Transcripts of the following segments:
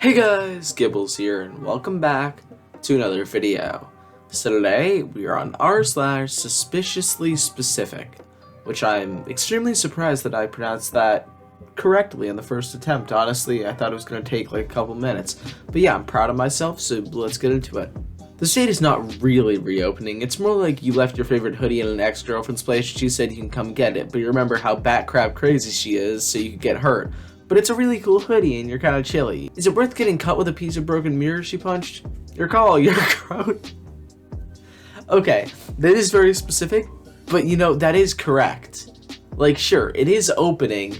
Hey guys, Gibbles here, and welcome back to another video. So today, we are on r/suspiciously specific, which I'm extremely surprised that I pronounced that correctly in the first attempt. Honestly, I thought it was going to take like a couple minutes. But yeah, I'm proud of myself, so let's get into it. The state is not really reopening. It's more like you left your favorite hoodie in an ex-girlfriend's place and she said you can come get it, but you remember how bat crap crazy she is, so you could get hurt. But it's a really cool hoodie and you're kind of chilly. Is it worth getting cut with a piece of broken mirror she punched? Your call, you're grown. Okay, that is very specific, but you know, that is correct. Like, sure, it is opening,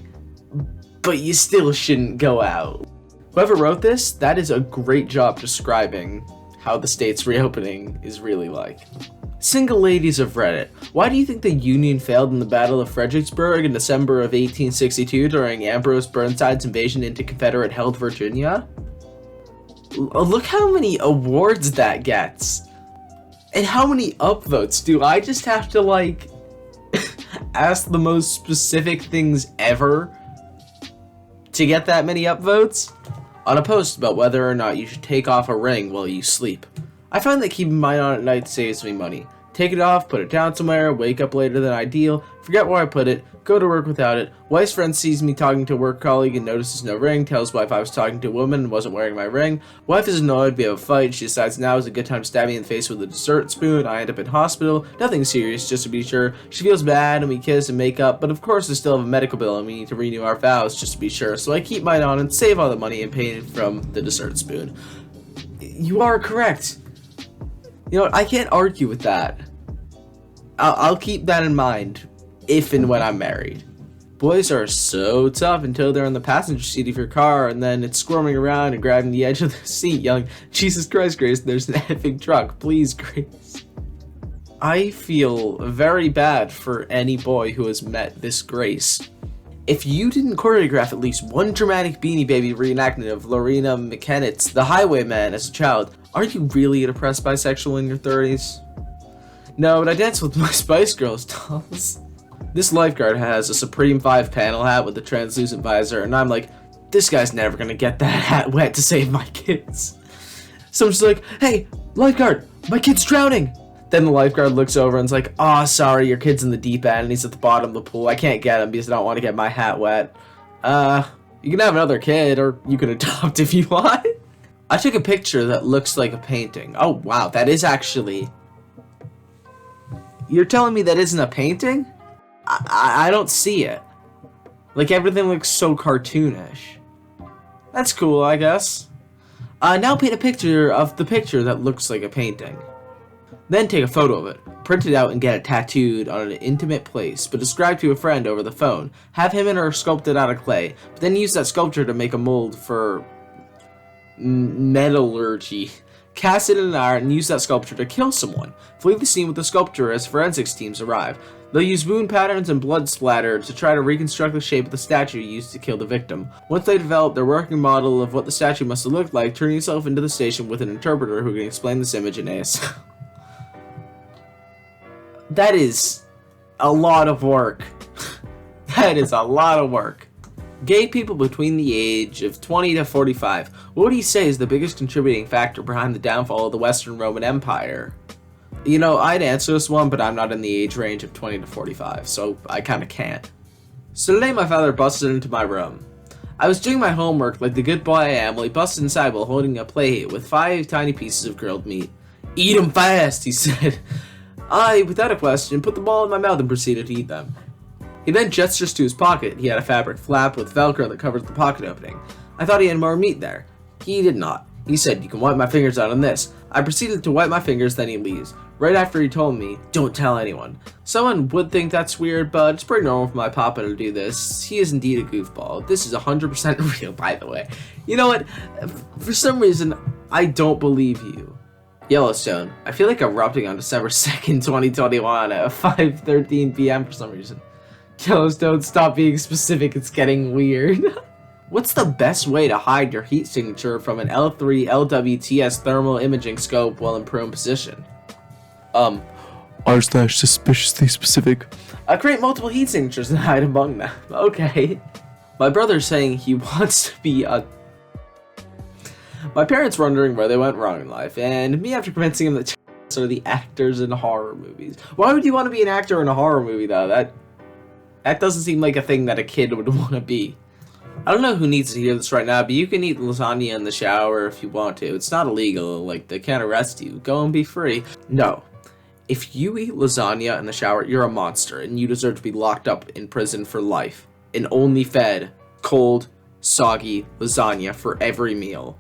but you still shouldn't go out. Whoever wrote this, that is a great job describing how the state's reopening is really like. Single ladies of Reddit. Why do you think the Union failed in the Battle of Fredericksburg in December of 1862 during Ambrose Burnside's invasion into Confederate-held Virginia? Look how many awards that gets. And how many upvotes. Do I just have to, like, ask the most specific things ever to get that many upvotes? On a post about whether or not you should take off a ring while you sleep. I find that keeping mine on at night saves me money. Take it off, put it down somewhere, wake up later than ideal, forget where I put it, go to work without it. Wife's friend sees me talking to a work colleague and notices no ring, tells wife I was talking to a woman and wasn't wearing my ring. Wife is annoyed, we have a fight, she decides now is a good time to stab me in the face with a dessert spoon. I end up in hospital, nothing serious, just to be sure. She feels bad and we kiss and make up, but of course I still have a medical bill and we need to renew our vows just to be sure. So I keep mine on and save all the money and pay from the dessert spoon. You are correct. You know what, I can't argue with that. I'll keep that in mind if and when I'm married. Boys are so tough until they're in the passenger seat of your car and then it's squirming around and grabbing the edge of the seat yelling, Jesus Christ, Grace, there's an effing truck, please, Grace. I feel very bad for any boy who has met this Grace. If you didn't choreograph at least one dramatic Beanie Baby reenactment of Lorena McKennett's The Highwayman as a child, are you really a depressed bisexual in your 30s? No, but I dance with my Spice Girls dolls. This lifeguard has a Supreme 5 panel hat with a translucent visor, and I'm like, this guy's never gonna get that hat wet to save my kids. Someone's like, hey, lifeguard, my kid's drowning. Then the lifeguard looks over and's like, oh, sorry, your kid's in the deep end and he's at the bottom of the pool. I can't get him because I don't want to get my hat wet. You can have another kid, or you can adopt if you want. I took a picture that looks like a painting. Oh, wow, that is actually... You're telling me that isn't a painting? I don't see it. Like, everything looks so cartoonish. That's cool, I guess. Now paint a picture of the picture that looks like a painting. Then take a photo of it, print it out and get it tattooed on an intimate place, but describe to a friend over the phone. Have him and her sculpt it out of clay, but then use that sculpture to make a mold for metallurgy. Cast it in an iron and use that sculpture to kill someone. Flee the scene with the sculpture as forensics teams arrive. They'll use wound patterns and blood splatter to try to reconstruct the shape of the statue used to kill the victim. Once they develop their working model of what the statue must have looked like, turn yourself into the station with an interpreter who can explain this image in ASL. That is a lot of work. That is a lot of work. Gay people between the age of 20 to 45. What would you say is the biggest contributing factor behind the downfall of the Western Roman Empire? You know, I'd answer this one, but I'm not in the age range of 20 to 45, so I kinda can't. So today my father busted into my room. I was doing my homework like the good boy I am while he busted inside while holding a plate with 5 tiny pieces of grilled meat. Eat 'em fast, he said. I, without a question, put them all in my mouth and proceeded to eat them. He then gestures to his pocket. He had a fabric flap with Velcro that covers the pocket opening. I thought he had more meat there. He did not. He said, you can wipe my fingers out on this. I proceeded to wipe my fingers, then he leaves. Right after he told me, don't tell anyone. Someone would think that's weird, but it's pretty normal for my papa to do this. He is indeed a goofball. This is 100% real, by the way. You know what? For some reason, I don't believe you. Yellowstone. I feel like erupting on December 2nd, 2021 at 5:13 p.m. for some reason. Yellowstone, stop being specific, it's getting weird. What's the best way to hide your heat signature from an L3 LWTS thermal imaging scope while in prone position? r/suspiciously specific. Create multiple heat signatures and hide among them. Okay. My brother's saying he wants to be a My parents were wondering where they went wrong in life, and me after convincing them that are the actors in horror movies. Why would you want to be an actor in a horror movie, though? That doesn't seem like a thing that a kid would want to be. I don't know who needs to hear this right now, but you can eat lasagna in the shower if you want to. It's not illegal, like, they can't arrest you. Go and be free. No. If you eat lasagna in the shower, you're a monster, and you deserve to be locked up in prison for life, and only fed cold, soggy lasagna for every meal.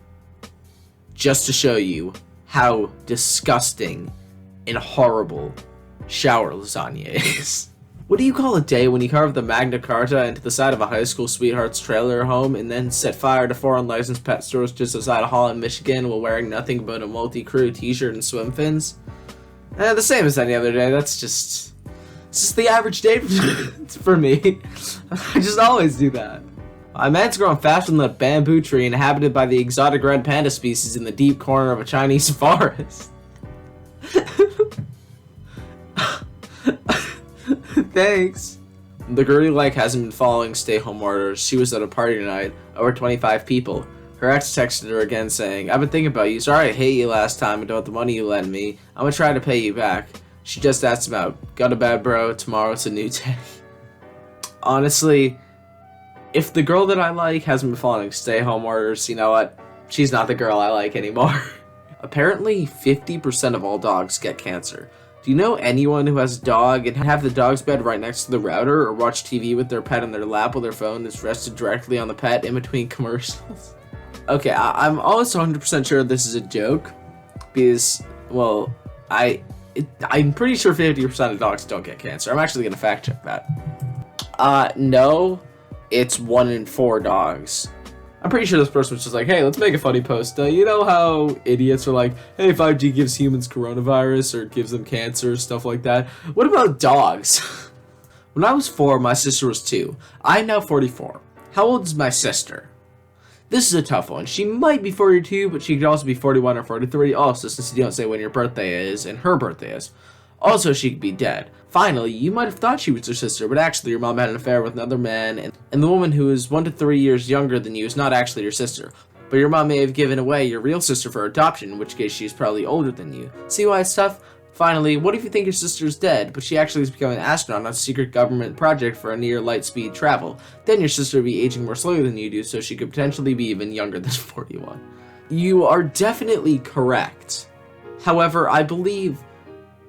Just to show you how disgusting and horrible shower lasagna is. What do you call a day when you carve the Magna Carta into the side of a high school sweetheart's trailer home and then set fire to 4 unlicensed pet stores just outside of Holland, Michigan while wearing nothing but a multi-crew t-shirt and swim fins? The same as any other day. It's just the average day for me. I just always do that. A man's growing faster than a bamboo tree inhabited by the exotic red panda species in the deep corner of a Chinese forest. Thanks. The girl you like hasn't been following stay-home orders. She was at a party tonight, over 25 people. Her ex texted her again saying, "I've been thinking about you. Sorry I hate you last time and about the money you lent me. I'm gonna try to pay you back." She just asked him out. "Go to bed, bro. Tomorrow's a new day." Honestly, if the girl that I like hasn't been following stay-home orders, you know what? She's not the girl I like anymore. Apparently, 50% of all dogs get cancer. Do you know anyone who has a dog and have the dog's bed right next to the router or watch TV with their pet on their lap while their phone is rested directly on the pet in between commercials? Okay, I'm almost 100% sure this is a joke because, well, I'm pretty sure 50% of dogs don't get cancer. I'm actually going to fact check that. No, it's 1 in 4 dogs. I'm pretty sure this person was just like, hey, let's make a funny post. You know how idiots are like, hey, 5G gives humans coronavirus or gives them cancer, stuff like that. What about dogs? When I was 4, my sister was 2. I'm now 44. How old is my sister? This is a tough one. She might be 42, but she could also be 41 or 43. Also, since you don't say when your birthday is and her birthday is. Also, she could be dead. Finally, you might have thought she was your sister, but actually your mom had an affair with another man, and the woman who is 1 to 3 years younger than you is not actually your sister. But your mom may have given away your real sister for adoption, in which case she is probably older than you. See why it's tough? Finally, what if you think your sister is dead, but she actually is becoming an astronaut on a secret government project for a near light speed travel? Then your sister would be aging more slowly than you do, so she could potentially be even younger than 41. You are definitely correct. However, I believe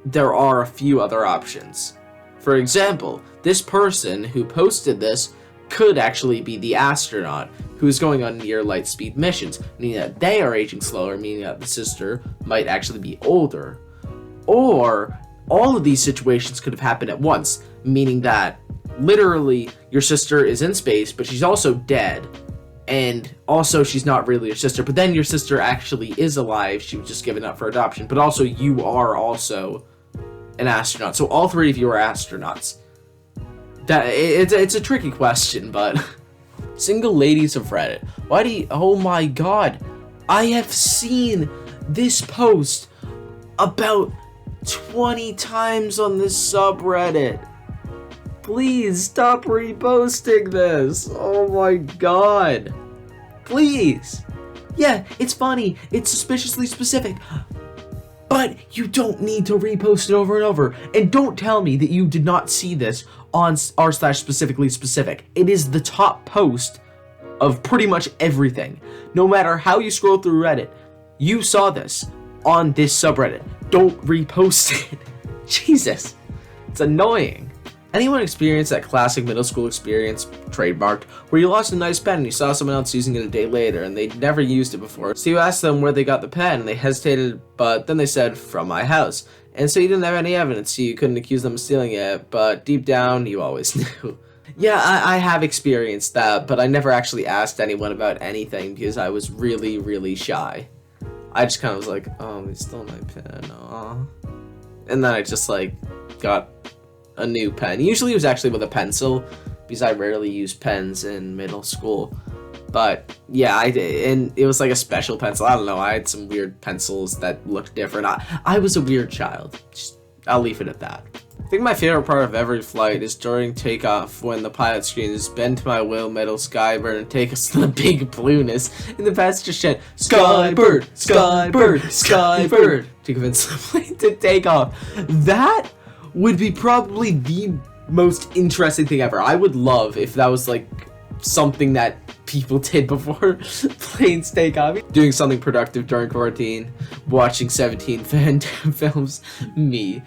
there are a few other options. For example, this person who posted this could actually be the astronaut who is going on near light speed missions, meaning that they are aging slower, meaning that the sister might actually be older. Or all of these situations could have happened at once, meaning that literally your sister is in space, but she's also dead, and also she's not really your sister, but then your sister actually is alive, she was just given up for adoption, but also you are also an astronaut. So all 3 of you are astronauts. It's a tricky question, but single ladies of Reddit. Why do you, oh my god, I have seen this post about 20 times on this subreddit. Please stop reposting this. Oh my god. Please. Yeah, it's funny. It's suspiciously specific. But you don't need to repost it over and over. And don't tell me that you did not see this on r/specifically specific. It is the top post of pretty much everything. No matter how you scroll through Reddit, you saw this on this subreddit. Don't repost it. Jesus. It's annoying. Anyone experience that classic middle school experience, trademarked, where you lost a nice pen and you saw someone else using it a day later and they'd never used it before? So you asked them where they got the pen and they hesitated, but then they said, from my house. And so you didn't have any evidence, so you couldn't accuse them of stealing it, but deep down, you always knew. Yeah, I have experienced that, but I never actually asked anyone about anything because I was really, really shy. I just kind of was like, oh, they stole my pen, aw. And then I just, like, got a new pen. Usually it was actually with a pencil, because I rarely used pens in middle school. But yeah, I did, and it was like a special pencil. I don't know, I had some weird pencils that looked different. I was a weird child. I'll leave it at that. I think my favorite part of every flight is during takeoff when the pilot screams, "Bend to my will, metal skybird, and take us to the big blueness." And the passengers chant, "Skybird, skybird, skybird," to convince the plane to take off. That would be probably the most interesting thing ever. I would love if that was like something that people did before planes take off. Doing something productive during quarantine, watching 17 Phantom films, me.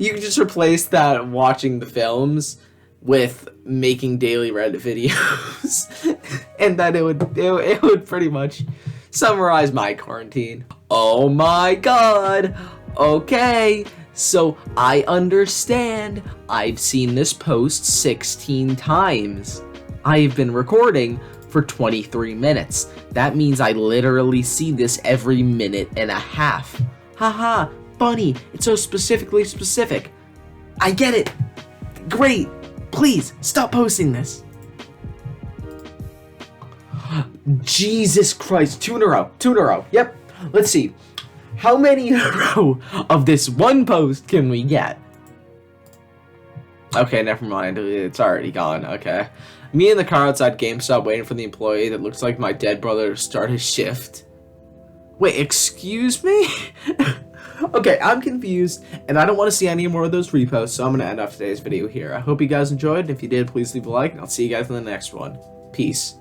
You can just replace that watching the films with making daily Reddit videos, and then it would pretty much summarize my quarantine. Oh my god! Okay, so I understand. I've seen this post 16 times. I've been recording for 23 minutes. That means I literally see this every minute and a half. Haha. Funny, it's so specifically specific. I get it. Great. Please stop posting this. Jesus Christ, two in a row. Yep. Let's see. How many in a row of this one post can we get? Okay, never mind. It's already gone. Okay. Me in the car outside GameStop waiting for the employee that looks like my dead brother to start his shift. Wait, excuse me? Okay, I'm confused, and I don't want to see any more of those reposts, so I'm going to end off today's video here. I hope you guys enjoyed, and if you did, please leave a like, and I'll see you guys in the next one. Peace.